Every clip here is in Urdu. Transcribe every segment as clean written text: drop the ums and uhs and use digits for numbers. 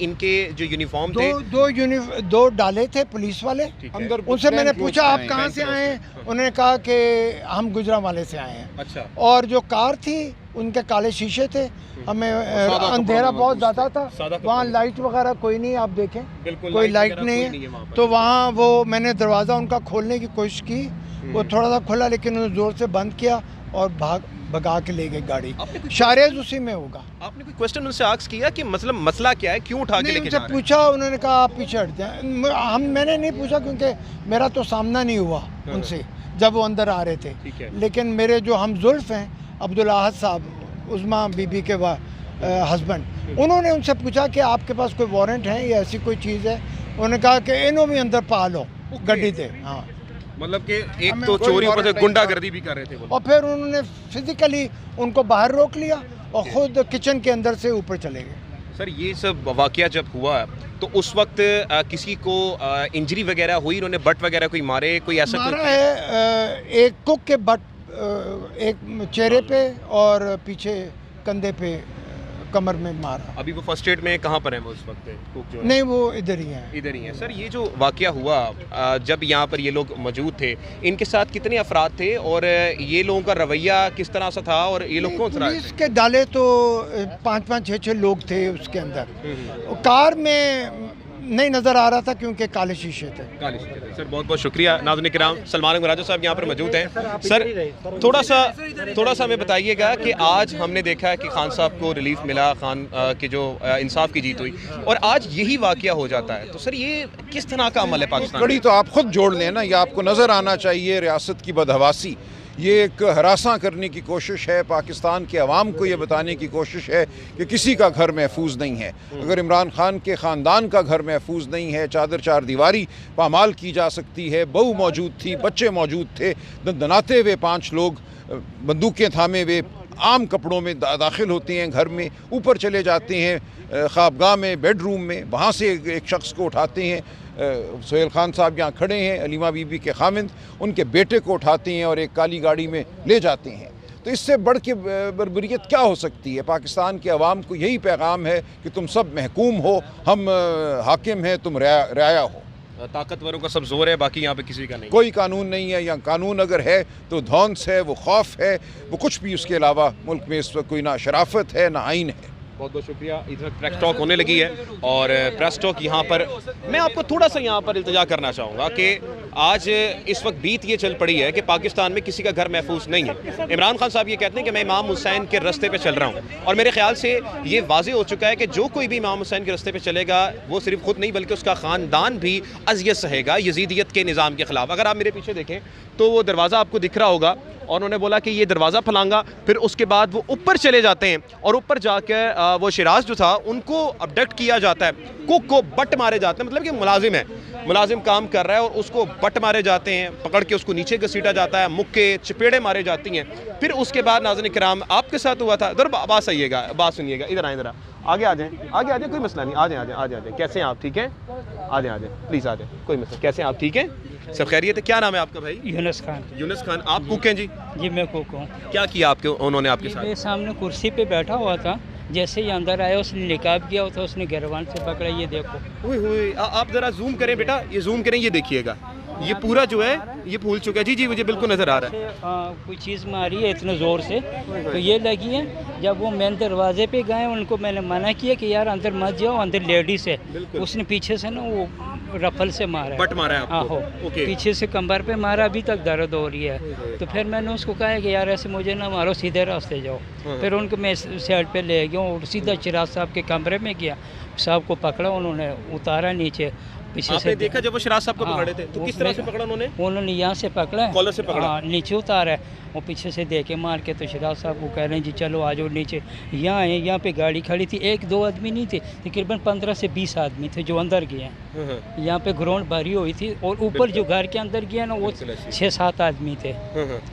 ان کے جو یونیفارم تھے دو ڈالے تھے پولیس والے. ان سے میں نے پوچھا آپ کہاں سے آئے ہیں؟ انہوں نے کہا کہ ہم گجرانوالے سے آئے ہیں. اچھا. اور جو کار تھی ان کے کالے شیشے تھے. ہمیں اندھیرا بہت زیادہ تھا, وہاں لائٹ وغیرہ کوئی نہیں, آپ دیکھیں کوئی لائٹ نہیں ہے. تو وہاں وہ میں نے دروازہ ان کا کھولنے کی کوشش کی, وہ تھوڑا سا کھلا لیکن انہوں نے زور سے بند کیا اور بھگا کے لے گئے گاڑی. شاریز اسی میں ہوگا. آپ نے کوئی کویسچن ان سے آسک کیا کہ مطلب مسئلہ کیا ہے, کیوں اٹھا کے لے کے جا رہے ہیں؟ پوچھا, انہوں نے کہا آپ پیچھے ہٹ جائیں. میں نے نہیں پوچھا کیونکہ میرا تو سامنا نہیں ہوا ان سے جب وہ اندر آ رہے تھے. لیکن میرے جو ہم زلف ہیں عبدالاحد صاحب, عظمیٰ بی بی کے ہسبینڈ, انہوں نے ان سے پوچھا کہ آپ کے پاس کوئی وارنٹ ہے یا ایسی کوئی چیز ہے؟ انہوں نے کہا کہ انہوں بھی اندر پا لو گڈی تھے. ہاں, مطلب کہ ایک تو چوری اوپر سے گنڈا گردی بھی کر رہے تھے وہ. اور پھر انہوں نے فزیکلی ان کو باہر روک لیا اور خود کچن کے اندر سے اوپر چلے گئے. سر یہ سب واقعہ جب ہوا تو اس وقت کسی کو انجری وغیرہ ہوئی؟ انہوں نے بٹ وغیرہ کوئی مارے, کوئی ایسا مارا ہے ایک کک کے بٹ, ایک چہرے پہ اور پیچھے کندھے پہ, کمر میں مارا. ابھی وہ فرسٹ ایڈ میں کہاں پر ہیں وہ اس وقت؟ نہیں, وہ ادھر ہی ہیں. ادھر ہی ہیں. سر یہ جو واقعہ ہوا جب یہاں پر یہ لوگ موجود تھے, ان کے ساتھ کتنے افراد تھے اور یہ لوگوں کا رویہ کس طرح سے تھا اور یہ لوگ کون سا؟ پولیس کے ڈالے تو 5-6 لوگ تھے اس کے اندر. کار میں نہیں نظر آ رہا تھا کیونکہ کالے شیشے تھے. سر بہت بہت شکریہ. ناظرین کرام, سلمان اکبر راجہ صاحب یہاں پر موجود ہیں. سر تھوڑا سا ہمیں بتائیے گا کہ آج ہم نے دیکھا ہے کہ خان صاحب کو ریلیف ملا, خان کی جو انصاف کی جیت ہوئی, اور آج یہی واقعہ ہو جاتا ہے, تو سر یہ کس طرح کا عمل ہے پاکستان؟ کڑی تو آپ خود جوڑ لیں نا, یہ آپ کو نظر آنا چاہیے ریاست کی بدحواسی. یہ ایک ہراساں کرنے کی کوشش ہے, پاکستان کے عوام کو یہ بتانے کی کوشش ہے کہ کسی کا گھر محفوظ نہیں ہے. اگر عمران خان کے خاندان کا گھر محفوظ نہیں ہے, چادر چار دیواری پامال کی جا سکتی ہے. بہو موجود تھی, بچے موجود تھے, دناتے ہوئے 5 لوگ بندوقیں تھامے ہوئے عام کپڑوں میں داخل ہوتے ہیں گھر میں, اوپر چلے جاتے ہیں خوابگاہ میں, بیڈ روم میں, وہاں سے ایک شخص کو اٹھاتے ہیں. سہیل خان صاحب یہاں کھڑے ہیں, علیمہ بی بی کے خامند, ان کے بیٹے کو اٹھاتے ہیں اور ایک کالی گاڑی میں لے جاتے ہیں. تو اس سے بڑھ کے بربریت کیا ہو سکتی ہے؟ پاکستان کے عوام کو یہی پیغام ہے کہ تم سب محکوم ہو, ہم حاکم ہیں, تم رعایا ہو. طاقتوروں کا سب زور ہے, باقی یہاں پہ کسی کا نہیں. کوئی قانون نہیں ہے. یا قانون اگر ہے تو دھونس ہے, وہ خوف ہے, وہ کچھ بھی اس کے علاوہ ملک میں اس وقت کوئی نہ شرافت ہے نہ آئین ہے. بہت بہت شکریہ. ادھر پریس ٹاک ہونے لگی ہے اور پریس ٹاک یہاں پر میں آپ کو تھوڑا سا یہاں پر التجا کرنا چاہوں گا کہ آج اس وقت بیت یہ چل پڑی ہے کہ پاکستان میں کسی کا گھر محفوظ نہیں ہے. عمران خان صاحب یہ کہتے ہیں کہ میں امام حسین کے رستے پہ چل رہا ہوں, اور میرے خیال سے یہ واضح ہو چکا ہے کہ جو کوئی بھی امام حسین کے رستے پہ چلے گا وہ صرف خود نہیں بلکہ اس کا خاندان بھی اذیت سہے گا یزیدیت کے نظام کے خلاف. اگر آپ میرے پیچھے دیکھیں تو وہ دروازہ آپ کو دکھ رہا ہوگا, اور انہوں نے بولا کہ یہ دروازہ پھلانگا. پھر اس کے بعد وہ اوپر چلے جاتے ہیں اور اوپر جا کے وہ شیراز جو تھا ان کو ابڈکٹ کیا جاتا ہے, کوک کو بٹ مارے جاتے ہیں. مطلب کہ ملازم ہے, ملازم کام کر رہا ہے اور اس کو بٹ مارے جاتے ہیں, پکڑ کے اس کو نیچے گھسیٹا جاتا ہے, مکے چپیڑے مارے جاتی ہیں. پھر اس کے بعد ناظرین کرام آپ کے ساتھ ہوا تھا, ذرا بات آئیے گا, بات سنیے گا, ادھر آئیں, ذرا آگے آ جائیں, آگے آ جائیں, کوئی مسئلہ نہیں, آ جائیں, آ جائیں. کیسے ہیں آپ؟ ٹھیک ہیں, آ جائیں, پلیز آ جائیں, کوئی مسئلہ. کیسے ہیں آپ؟ ٹھیک ہیں, سب خیریت ہے؟ کیا نام ہے آپ کا بھائی؟ یونس خان. یونس خان, آپ کوک ہیں جی؟ جی میں کوک ہوں. کیا کیا آپ کے انہوں نے آپ کے ساتھ؟ میرے سامنے کرسی پہ بیٹھا ہوا تھا, جیسے ہی اندر آیا اس نے نقاب کیا ہوا تھا, اس نے گھروان سے پکڑا. یہ دیکھو, ہوئے آپ ذرا زوم کریں بیٹا, یہ زوم کریں, یہ دیکھیے گا, یہ پورا جو ہے یہ پھول چکا ہے. جی جی مجھے بالکل نظر آ رہا ہے. کوئی چیز ماری ہے اتنے زور سے تو یہ لگی ہے. جب وہ مین دروازے پہ گئے ان کو میں نے منع کیا کہ یار اندر مت جاؤ, اندر لیڈیز ہے. اس نے پیچھے سے نا وہ رفل سے مارا, بٹ مارا ہے آپ کو؟ پیچھے سے کمر پہ مارا, ابھی تک درد ہو رہی ہے. تو پھر میں نے اس کو کہا کہ یار ایسے مجھے نہ مارو, سیدھے راستے جاؤ. پھر ان کو میں سائڈ پہ لے گیا اور سیدھا چراغ صاحب کے کمرے میں گیا, صاحب کو پکڑا, انہوں نے اتارا نیچے. پیچھے سے دیکھا جب وہ شراز صاحب کو پکڑے تھے تو کس طرح سے پکڑا انہوں نے یہاں سے پکڑا, کالر سے پکڑا, نیچے اتارا ہے. وہ پیچھے سے دیکھے مار کے تو شراز صاحب کو کہہ رہے ہیں جی چلو آ جاؤ نیچے. یہاں ہے, یہاں پہ گاڑی کھڑی تھی, 1-2 آدمی نہیں تھے, تقریباً 15 سے 20 آدمی تھے جو اندر گئے ہیں. یہاں پہ گراؤنڈ بھری ہوئی تھی, اور اوپر جو گھر کے اندر گیا نا وہ 6-7 آدمی تھے.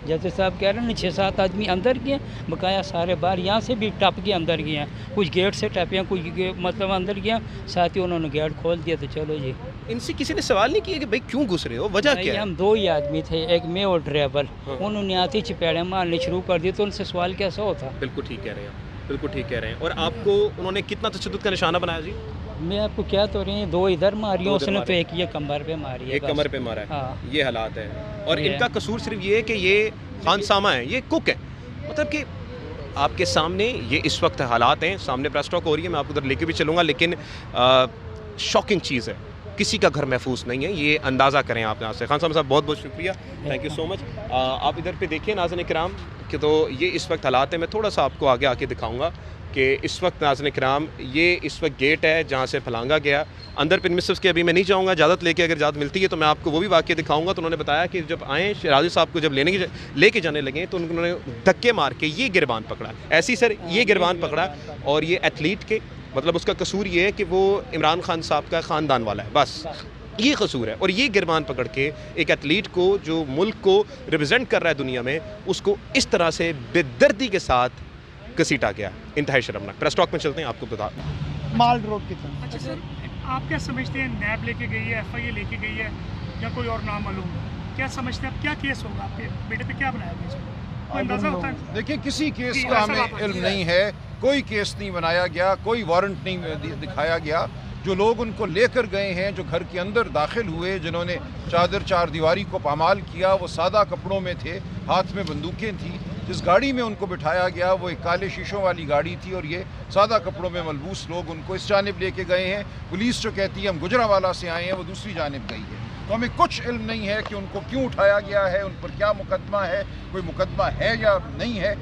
جیسے صاحب کہہ رہے ہیں نا 6-7 آدمی اندر گئے, بقایا سارے باہر. یہاں سے بھی ٹپ کے اندر گئے ہیں, کچھ گیٹ سے ٹپے ہیں, کچھ مطلب اندر گیا. ساتھ ہی انہوں نے گیٹ کھول دیا. تو چلو جی, ان سے کسی نے سوال نہیں کیا کہ بھائی کیوں گھس رہے ہو, وجہ کیا ہے؟ ہم 2 ہی آدمی تھے, ایک میں اور ڈرائیور. انہوں نے آتی چپیڑے مارنے شروع کر دی, تو ان سے سوال کیسا ہوتا؟ بالکل ٹھیک کہہ رہے ہیں. بالکل ٹھیک کہہ رہے ہیں. اور آپ کو انہوں نے کتنا تشدد کا نشانہ بنایا جی؟ میں آپ کو کیا تو رہی ہیں 2 ادھر ماری ہیں, اس نے تو ایک یہ کمر پہ ماری ہے, ایک کمر پہ مارا ہے. ہاں. یہ حالات ہیں. اور ان کا قصور صرف یہ ہے کہ یہ خان سامہ ہیں, یہ کک ہیں. مطلب کہ آپ کے سامنے یہ اس وقت حالات ہیں, سامنے پریس ٹاک ہو رہی ہے, میں آپ کو ادھر لے کے بھی چلوں گا, لیکن شاکنگ چیز ہے, کسی کا گھر محفوظ نہیں ہے, یہ اندازہ کریں آپ یہاں سے. خان صاحب بہت بہت شکریہ, تھینک یو سو مچ. آپ ادھر پہ دیکھیں ناظرین کرام کہ تو یہ اس وقت حالات ہیں. میں تھوڑا سا آپ کو آگے آ کے دکھاؤں گا کہ اس وقت ناظرین کرام یہ اس وقت گیٹ ہے جہاں سے پھلانگا گیا. اندر پرمیسز کے ابھی میں نہیں جاؤں گا, اجازت لے کے اگر اجازت ملتی ہے تو میں آپ کو وہ بھی واقعہ دکھاؤں گا. تو انہوں نے بتایا کہ جب آئیں شیرازی صاحب کو جب لے کے جانے لگے تو انہوں نے دھکے مار کے یہ گربان پکڑا, ایسی سر یہ گربان پکڑا, اور یہ ایتھلیٹ کے مطلب اس کا قصور یہ ہے کہ وہ عمران خان صاحب کا خاندان والا ہے, بس یہ قصور ہے. اور یہ گربان پکڑ کے ایک ایتھلیٹ کو جو ملک کو ریپرزینٹ کر رہا ہے دنیا میں, اس کو اس طرح سے بے دردی کے ساتھ گھسیٹا گیا. انتہائی شرمناک. پریس ٹاک میں چلتے ہیں, آپ کو بتا مال روڈ کی طرف. اچھا سر, آپ کیا سمجھتے ہیں, نیب لے کے گئی ہے, ایف آئی اے لے کے گئی ہے, یا کوئی اور نام معلوم, کیا سمجھتے ہیں آپ, کیا کیس ہوگا, آپ کے بیٹے پہ کیا بنایا گیا, کوئی اندازہ ہوتا ہے؟ دیکھیں کسی کیس کا ہمیں علم نہیں ہے, کوئی کیس نہیں بنایا گیا, کوئی وارنٹ نہیں دکھایا گیا. جو لوگ ان کو لے کر گئے ہیں, جو گھر کے اندر داخل ہوئے, جنہوں نے چار دیواری کو پامال کیا, وہ سادہ کپڑوں میں تھے, ہاتھ میں بندوقیں تھیں. جس گاڑی میں ان کو بٹھایا گیا وہ ایک کالے شیشوں والی گاڑی تھی, اور یہ سادہ کپڑوں میں ملبوس لوگ ان کو اس جانب لے کے گئے ہیں. پولیس جو کہتی ہے ہم گجرانوالہ سے آئے ہیں, وہ دوسری جانب گئی ہے. تو ہمیں کچھ علم نہیں ہے کہ ان کو کیوں اٹھایا گیا ہے, ان پر کیا مقدمہ ہے, کوئی مقدمہ ہے یا نہیں ہے,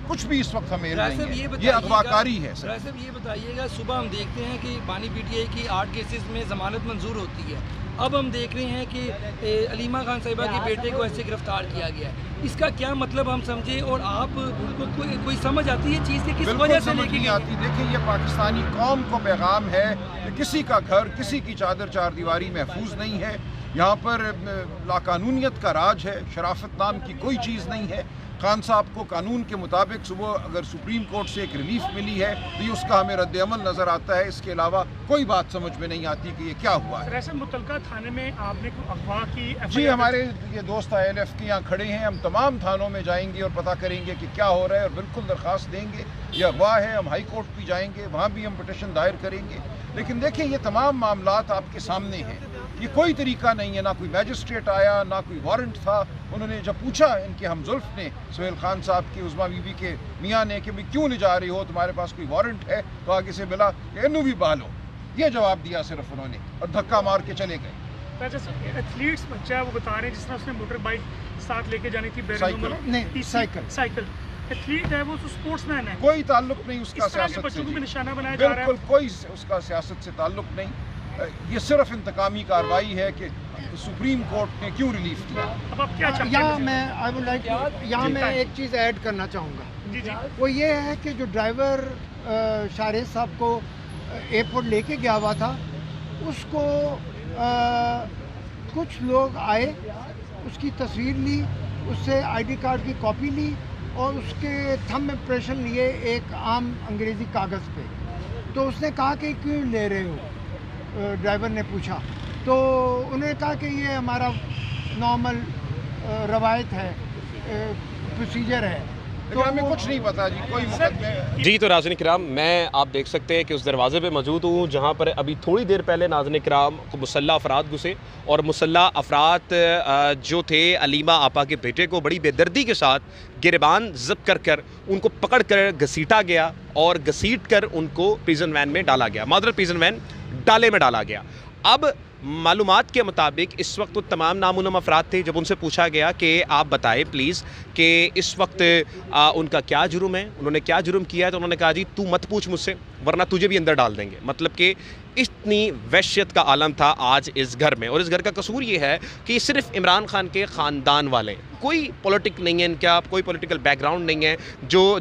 کچھ بھی اس وقت ہمیں علم نہیں ہے. یہ اغواکاری ہے. راج صاحب یہ بتائیے گا, صبح ہم دیکھتے ہیں کہ بانی پی ٹی آئی کی 8 کیسز میں ضمانت منظور ہوتی ہے, اب ہم دیکھ رہے ہیں کہ علیمہ خان صاحبہ کے بیٹے کو ایسے گرفتار کیا گیا ہے, اس کا کیا مطلب ہم سمجھیں, اور آپ کو کوئی سمجھ آتی ہے چیز کہ کس وجہ سے لے کے نہیں آتی. دیکھیں یہ پاکستانی قوم کو پیغام ہے کہ کسی کا گھر, کسی کی چار دیواری محفوظ نہیں ہے. یہاں پر لاقانونیت کا راج ہے, شرافت نام کی کوئی چیز نہیں ہے. خان صاحب کو قانون کے مطابق صبح اگر سپریم کورٹ سے ایک ریلیف ملی ہے تو یہ اس کا ہمیں رد عمل نظر آتا ہے, اس کے علاوہ کوئی بات سمجھ میں نہیں آتی کہ یہ کیا ہوا ہے. سر متعلقہ تھانے میں آپ نے کوئی اغوا کی؟ جی ہمارے یہ دوست ILF کے یہاں کھڑے ہیں, ہم تمام تھانوں میں جائیں گے اور پتہ کریں گے کہ کیا ہو رہا ہے, اور بالکل درخواست دیں گے. یہ اغوا ہے, ہم ہائی کورٹ بھی جائیں گے, وہاں بھی ہم پٹیشن دائر کریں گے. لیکن دیکھیں یہ تمام معاملات آپ کے سامنے ہیں, یہ کوئی طریقہ نہیں ہے, نہ کوئی میجسٹریٹ آیا, نہ کوئی وارنٹ تھا. انہوں نے جب پوچھا ان کے ہم زلف نے, سہیل خان صاحب کی عظمیٰ بی بی کے میاں نے, کہ کیوں نہیں جا رہی ہو, تمہارے پاس کوئی وارنٹ ہے, تو آگے سے ملا کہ انہوں بھی بحال ہو. یہ جواب دیا صرف انہوں نے, اور دھکا مار کے چلے گئے. ایتھلیٹس بچہ ہے, وہ بتا رہے ہیں جس طرح اس نے موٹر بائک ساتھ لے کے جانی تھی, سائیکل ایتھلیٹ ہے, وہ سپورٹس مین ہے, کوئی تعلق نہیں اس کا سیاست سے. بچوں کو بھی نشانہ بنایا جا رہا ہے, بالکل کوئی اس کا سیاست سے تعلق نہیں. یہ صرف انتقامی کارروائی ہے کہ سپریم کورٹ نے کیوں ریلیف دیا. اب آپ کیا چاہتے ہیں؟ یہاں میں ایک چیز ایڈ کرنا چاہوں گا. جی جی, وہ یہ ہے کہ جو ڈرائیور شاہریز صاحب کو ایئرپورٹ لے کے گیا ہوا تھا, اس کو کچھ لوگ آئے, اس کی تصویر لی, اس سے ID کارڈ کی کاپی لی, اور اس کے تھم امپریشن لیے ایک عام انگریزی کاغذ پہ. تو اس نے کہا کہ کیوں لے رہے ہو, ڈرائیور نے پوچھا. تو انہوں نے کہا کہ یہ ہمارا نارمل روایت ہے, پروسیجر ہے. تو ہمیں کچھ نہیں پتا جی, کوئی مقدمے. جی تو ناظرین کرام, میں آپ دیکھ سکتے ہیں کہ اس دروازے پہ موجود ہوں جہاں پر ابھی تھوڑی دیر پہلے ناظرین کرام کو مسلح افراد گھسے, اور مسلح افراد جو تھے علیمہ آپا کے بیٹے کو بڑی بے دردی کے ساتھ گریبان ضبط کر ان کو پکڑ کر گھسیٹا گیا, اور گھسیٹ کر ان کو پریزن وین میں ڈالا گیا, معذرت پریزن وین ڈالے میں ڈالا گیا. اب معلومات کے مطابق اس وقت وہ تمام نامعلوم افراد تھے. جب ان سے پوچھا گیا کہ آپ بتائیں پلیز کہ اس وقت ان کا کیا جرم ہے, انہوں نے کیا جرم کیا ہے, تو انہوں نے کہا جی تو مت پوچھ مجھ سے ورنہ تجھے بھی اندر ڈال دیں گے. مطلب کہ اتنی وحشت کا عالم تھا آج اس گھر میں. اور اس گھر کا قصور یہ ہے کہ یہ صرف عمران خان کے خاندان والے, کوئی پولیٹک نہیں ہے ان کا, کوئی پولیٹیکل بیک گراؤنڈ نہیں ہے.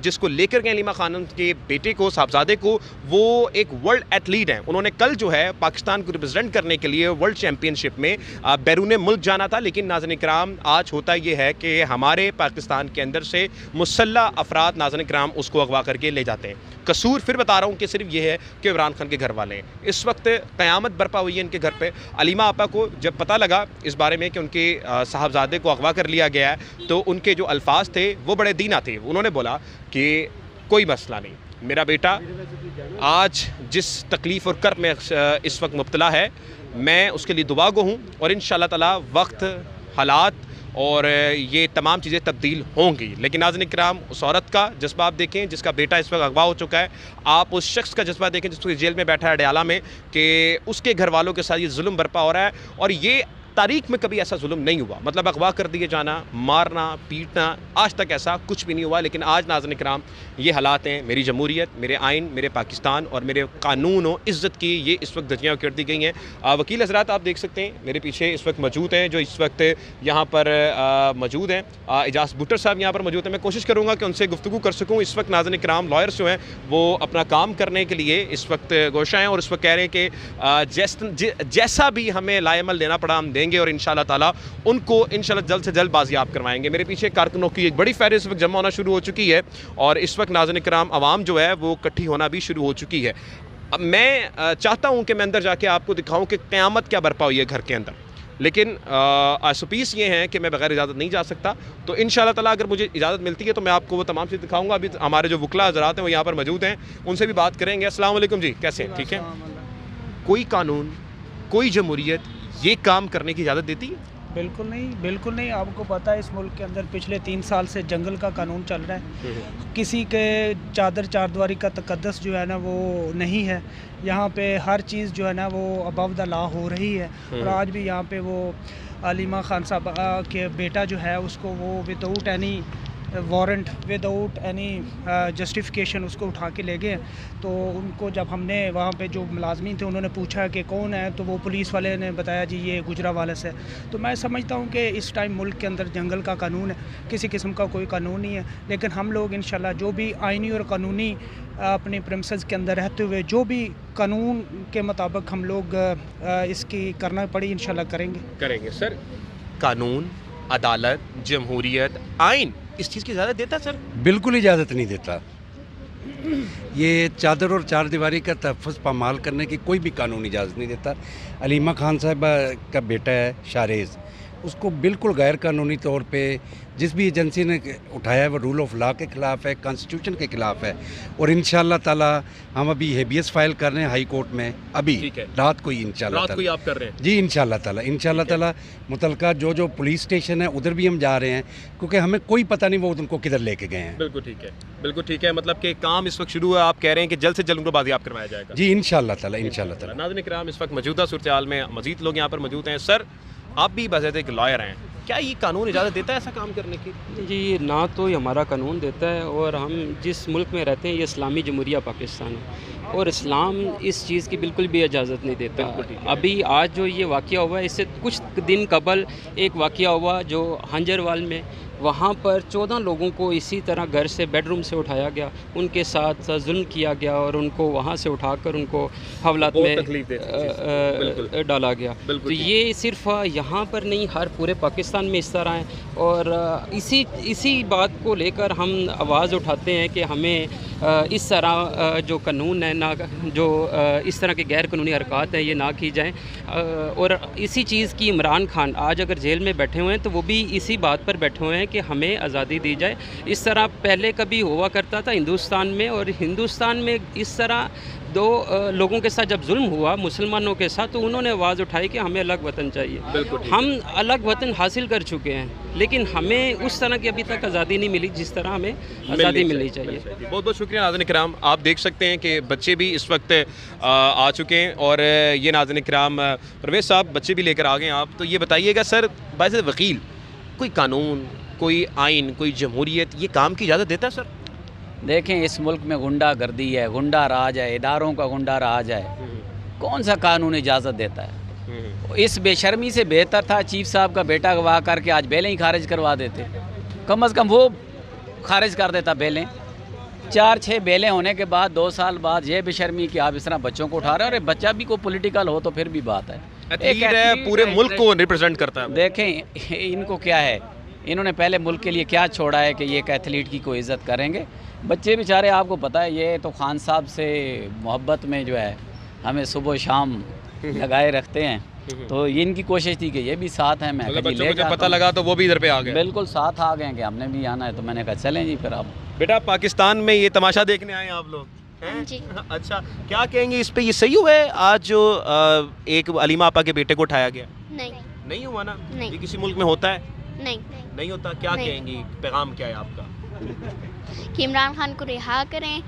جس کو لے کر گئے علیمہ خان کے بیٹے کو, صاحبزادے کو, وہ ایک ورلڈ ایتھلیٹ ہیں. انہوں نے کل جو ہے پاکستان کو ریپرزینٹ کرنے کے لیے ورلڈ چیمپئن شپ میں بیرون ملک جانا تھا. لیکن ناظرین کرام آج ہوتا یہ ہے کہ ہمارے پاکستان کے اندر سے مسلح افراد ناظرین کرام اس کو اغوا کر کے لے جاتے ہیں. قصور پھر بتا رہا ہوں کہ صرف یہ ہے کہ عمران خان کے گھر والے ہیں. اس وقت قیامت برپا ہوئی ہے ان کے گھر پہ. علیمہ آپا کو جب پتہ لگا اس بارے میں کہ ان کے صاحبزادے کو اغوا کر لیا گیا ہے, تو ان کے جو الفاظ تھے وہ بڑے دینا تھے. انہوں نے بولا کہ کوئی مسئلہ نہیں, میرا بیٹا آج جس تکلیف اور کرب میں اس وقت مبتلا ہے، میں اس کے لیے دعا گو ہوں، اور انشاءاللہ تعالی وقت، حالات اور یہ تمام چیزیں تبدیل ہوں گی۔ لیکن ناظرین کرام، اس عورت کا جذبہ آپ دیکھیں جس کا بیٹا اس وقت اغوا ہو چکا ہے، آپ اس شخص کا جذبہ دیکھیں جس کو جیل میں بیٹھا ہے اڈیالہ میں، کہ اس کے گھر والوں کے ساتھ یہ ظلم برپا ہو رہا ہے، اور یہ تاریخ میں کبھی ایسا ظلم نہیں ہوا، مطلب اغوا کر دیے جانا، مارنا، پیٹنا، آج تک ایسا کچھ بھی نہیں ہوا۔ لیکن آج ناظرین کرام یہ حالات ہیں، میری جمہوریت، میرے آئین، میرے پاکستان اور میرے قانون و عزت کی یہ اس وقت دھجیاں کر دی گئی ہیں۔ وکیل حضرات آپ دیکھ سکتے ہیں میرے پیچھے اس وقت موجود ہیں، جو اس وقت یہاں پر موجود ہیں۔ اعجاز بھٹر صاحب یہاں پر موجود ہیں، میں کوشش کروں گا کہ ان سے گفتگو کر سکوں۔ اس وقت ناظرین کرام لائرز جو ہیں وہ اپنا کام کرنے کے لیے اس وقت گوشہ ہیں، اور اس وقت کہہ رہے ہیں کہ جیسا بھی ہمیں لائے عمل دینا پڑا ہم دیں گے، اور انشاءاللہ تعالیٰ ان کو انشاءاللہ جلد سے جلد بازیاب کروائیں گے۔ میرے پیچھے کارکنوں کی ایک بڑی فہرست اس وقت جمع ہونا شروع ہو چکی ہے، اور اس وقت ناظرین کرام عوام جو ہے وہ اکٹھی ہونا بھی شروع ہو چکی ہے۔ اب میں چاہتا ہوں کہ میں اندر جا کے آپ کو دکھاؤں کہ قیامت کیا برپا ہوئی ہے گھر کے اندر، لیکن سپیس یہ ہیں کہ میں بغیر اجازت نہیں جا سکتا، تو انشاءاللہ تعالیٰ اگر مجھے اجازت ملتی ہے تو میں آپ کو وہ تمام چیز دکھاؤں گا۔ ابھی ہمارے جو وکلا حضرات ہیں وہ یہاں پر موجود ہیں، ان سے بھی بات کریں گے۔ السلام علیکم جی، کیسے ہیں؟ ٹھیک ہے؟ کوئی قانون، کوئی جمہوریت یہ کام کرنے کی اجازت دیتی ہے؟ بالکل نہیں، بالکل نہیں۔ آپ کو پتہ ہے اس ملک کے اندر پچھلے 3 سال سے جنگل کا قانون چل رہا ہے، کسی کے چادر چاردواری کا تقدس جو ہے نا وہ نہیں ہے، یہاں پہ ہر چیز جو ہے نا وہ ابو دا لا ہو رہی ہے، اور آج بھی یہاں پہ وہ علیمہ خان صاحب کے بیٹا جو ہے اس کو وہ without any warrant, without any justification اس کو اٹھا کے لے گئے۔ تو ان کو جب ہم نے وہاں پہ جو ملازمین تھے انہوں نے پوچھا کہ کون ہے، تو وہ پولیس والے نے بتایا جی یہ گجرانوالہ سے۔ تو میں سمجھتا ہوں کہ اس ٹائم ملک کے اندر جنگل کا قانون ہے، کسی قسم کا کوئی قانون نہیں ہے، لیکن ہم لوگ انشاءاللہ جو بھی آئینی اور قانونی اپنی پریمسز کے اندر رہتے ہوئے جو بھی قانون کے مطابق ہم لوگ اس کی کرنا پڑی انشاءاللہ کریں گے۔ سر، قانون، عدالت، جمہوریت، آئین اس چیز کی اجازت دیتا ہے سر؟ بالکل اجازت نہیں دیتا۔ یہ چادر اور چار دیواری کا تحفظ پامال کرنے کی کوئی بھی قانون اجازت نہیں دیتا۔ علیمہ خان صاحبہ کا بیٹا ہے شاریز، اس کو بالکل غیر قانونی طور پہ جس بھی ایجنسی نے اٹھایا ہے وہ رول آف لا کے خلاف ہے، کانسٹیٹیوشن کے خلاف ہے، اور انشاءاللہ تعالی ہم ابھی ہیبیس فائل کر رہے ہیں ہائی کورٹ میں، ابھی رات کو ہی انشاءاللہ رات کو ہی آپ کر رہے ہیں؟ جی انشاءاللہ تعالی متعلقہ جو پولیس اسٹیشن ہے ادھر بھی ہم جا رہے ہیں، کیونکہ ہمیں کوئی پتہ نہیں وہ ان کو کدھر لے کے گئے ہیں۔ بالکل ٹھیک ہے، بالکل ٹھیک ہے، مطلب کہ کام اس وقت شروع ہے، آپ کہہ رہے ہیں کہ جلد سے جلد ان کو بازیاب کروایا جائے گا؟ جی انشاءاللہ تعالی۔ ناظرین کرام، اس وقت موجودہ صورتحال میں مزید لوگ یہاں پر موجود ہیں۔ سر، آپ بھی باضابطہ ایک لائر ہیں، کیا یہ قانون اجازت دیتا ہے ایسا کام کرنے کی؟ جی، نہ تو یہ ہمارا قانون دیتا ہے، اور ہم جس ملک میں رہتے ہیں یہ اسلامی جمہوریہ پاکستان ہے، اور اسلام اس چیز کی بالکل بھی اجازت نہیں دیتا۔ ابھی آج جو یہ واقعہ ہوا ہے، اس سے کچھ دن قبل ایک واقعہ ہوا جو ہنجروال میں، وہاں پر 14 لوگوں کو اسی طرح گھر سے، بیڈ روم سے اٹھایا گیا، ان کے ساتھ ظلم کیا گیا، اور ان کو وہاں سے اٹھا کر ان کو حوالات میں ڈالا گیا۔ تو یہ صرف یہاں پر نہیں، ہر پورے پاکستان میں اس طرح ہے، اور اسی بات کو لے کر ہم آواز اٹھاتے ہیں کہ ہمیں اس طرح جو قانون ہے، نہ جو اس طرح کے غیر قانونی حرکات ہیں یہ نہ کی جائیں، اور اسی چیز کی عمران خان آج اگر جیل میں بیٹھے ہوئے ہیں تو وہ بھی اسی بات پر بیٹھے ہوئے ہیں کہ ہمیں آزادی دی جائے۔ اس طرح پہلے کبھی ہوا کرتا تھا ہندوستان میں، اور ہندوستان میں اس طرح 2 لوگوں کے ساتھ جب ظلم ہوا مسلمانوں کے ساتھ، تو انہوں نے آواز اٹھائی کہ ہمیں الگ وطن چاہیے۔ ہم الگ وطن حاصل کر چکے ہیں، لیکن ہمیں اس طرح کی ابھی تک آزادی نہیں ملی جس طرح ہمیں آزادی ملنی چاہیے۔ بہت بہت شکریہ ناظرین کرام، آپ دیکھ سکتے ہیں کہ بچے بھی اس وقت آ چکے ہیں، اور یہ ناظرین کرام پرویز صاحب بچے بھی لے کر آ گئے ہیں۔ آپ تو یہ بتائیے گا سر، باعث وکیل، کوئی قانون، کوئی آئین، کوئی جمہوریت یہ کام کی اجازت دیتا ہے سر؟ دیکھیں اس ملک میں غنڈہ گردی ہے، غنڈہ راج ہے، اداروں کا غنڈہ راج ہے، کون سا قانون اجازت دیتا ہے؟ اس بے شرمی سے بہتر تھا چیف صاحب کا بیٹا گواہ کر کے آج بیلیں ہی خارج کروا دیتے، کم از کم وہ خارج کر دیتا بیلیں۔ 4-6 بیلیں ہونے کے بعد 2 سال بعد یہ بے شرمی کہ آپ اس طرح بچوں کو اٹھا رہے ہیں، اور بچہ بھی کوئی پولیٹیکل ہو تو پھر بھی بات ہے، ایتھلیٹ ہے، پورے ملک کو ریپرزینٹ کرتا ہے۔ دیکھیں ان کو کیا ہے، انہوں نے پہلے ملک کے لیے کیا چھوڑا ہے کہ یہ ایک ایتھلیٹ کی کوئی عزت کریں گے؟ بچے بیچارے آپ کو پتہ ہے یہ تو خان صاحب سے محبت میں جو ہے ہمیں صبح و شام لگائے رکھتے ہیں، تو یہ ان کی کوشش تھی کہ یہ بھی ساتھ ہیں۔ میں بچوں کو جب پتہ لگا تو وہ بھی ادھر پہ آ گئے، بالکل ساتھ آ گئے کہ ہم نے بھی آنا ہے، تو میں نے کہا چلیں جی پھر آپ بیٹا پاکستان میں یہ تماشا دیکھنے آئے ہیں آپ لوگ؟ ہاں جی. اچھا کیا کہیں گے اس پہ؟ یہ صحیح ہوا ہے آج جو ایک علیمہ آپا کے بیٹے کو اٹھایا گیا؟ نہیں ہوا نا؟ نہیں. یہ کسی ملک میں ہوتا ہے؟ نہیں ہوتا. کیا نہیں. کہیں گی؟ پیغام کیا ہے آپ کا؟ کہ عمران خان کو رہا کریں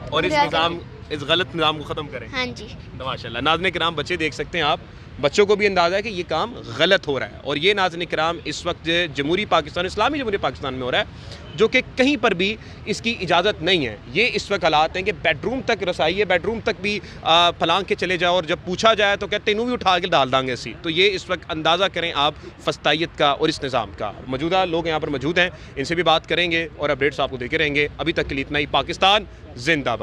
اور اس غلط نظام کو ختم کریں. ہاں جی. ماشاء اللہ. ناظرین کرام بچے دیکھ سکتے ہیں آپ، بچوں کو بھی اندازہ ہے کہ یہ کام غلط ہو رہا ہے، اور یہ ناظرین کرام اس وقت جمہوری پاکستان، اسلامی جمہوری پاکستان میں ہو رہا ہے، جو کہ کہیں پر بھی اس کی اجازت نہیں ہے. یہ اس وقت حالات ہیں کہ بیڈ روم تک رسائی ہے، بیڈ روم تک بھی پھلانگ کے چلے جاؤ، اور جب پوچھا جائے تو کہتے انہوں بھی اٹھا کے ڈال دیں گے اسی. تو یہ اس وقت اندازہ کریں آپ فسطائیت کا اور اس نظام کا. موجودہ لوگ یہاں پر موجود ہیں، ان سے بھی بات کریں گے اور اپڈیٹس آپ کو دیتے رہیں گے. ابھی تک کے لیے اتنا ہی. پاکستان زندہ باد.